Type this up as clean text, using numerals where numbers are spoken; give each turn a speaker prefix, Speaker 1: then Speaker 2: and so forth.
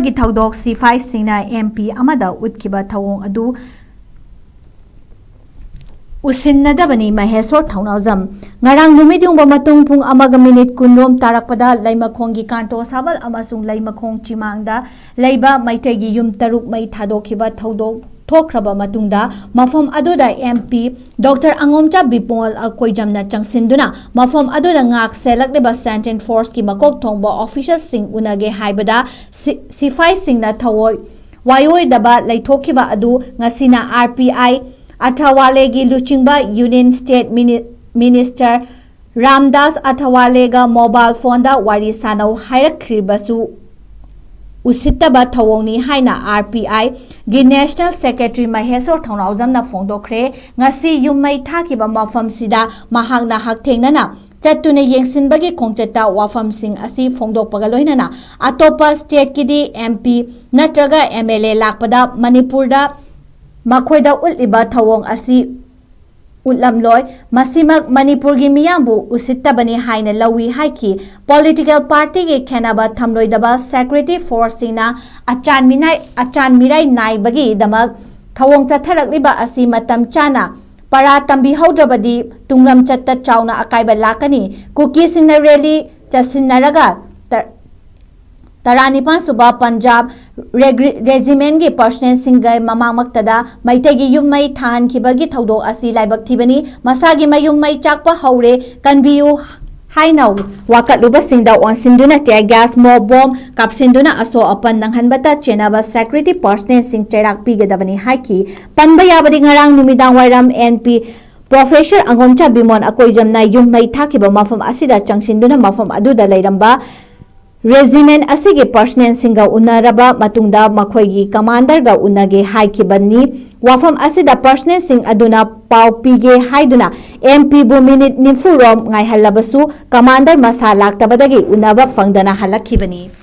Speaker 1: Thabagee Thoudok Sifeishingna MP Amada Autlkkhiba Thoung adu Ushittabani Maheshwar Thaunazam ngarang numit yung bamatong pung amaga minute kunrom tarakpada laimakhong gi kanto sabal amasung laimakhong chimangda laiba maitegi yum taruk Mei Thabagee Thoudok Thokraba matungda mafam adoda MP Dr. Angomcha Bipol Koijamna Changsinduna mafam adoda ngak selak deba sentient force ki makok thongba officials sing unage haibada Sifeishingna thawoi wayoi daba laithokhiba adu ngasina RPI Athawale gi luchingba Union State Minister Ramdas Athawale ga mobile phone da wari sanau hairakribasu Ushittabani Thoung haina RPI gi National Secretary Maheshwar Thaunawjamna phongdokre ngasi Mei Thabagee mafam sida mahakna hakthengnana chatuna yengsinbagi khongchata wafam sing asi phongdokpaga loinana atopa state kidi MP natraga MLA lakpada manipur da makhoida ulliba Thoung asi Utlamloi masimak Manipur gi miyambu Ushittabani haina lawi haiki political party ge khenaba thamloidaba security force na achan mirai nai bagi damak Thoung chatharakliba asi matam chana para tambi haudrabadi tunglam chatta chauna akaiba lakani kuki singna rally chasinaraga Taranipan Suba Punjab Regiment gi personnel singai mamangmaktada maitegi Mei Thabagee Thoudok asi laibak thibani masagi mayum mai chakpa haure kanbiu hainau wakatluba singda wansinduna tear gas mob bomb kapsinduna aso apan nanghanbata chenaba security personnel sing cherak pigedabani haiki panba yabadi ngarang numidang wairam NP Professor Angomcha Bimon Akoijamna Mei Thabagee mafam asida changsinduna mafam aduda lairamba Regiment asige personnel singa unaraba matungda makhoigi commander ga unage haikibani wafam asida personnel sing aduna pau pige haiduna MP bu minute nifurom ngai halabasu commander masa laktabadagi unaba fangdana halakhibani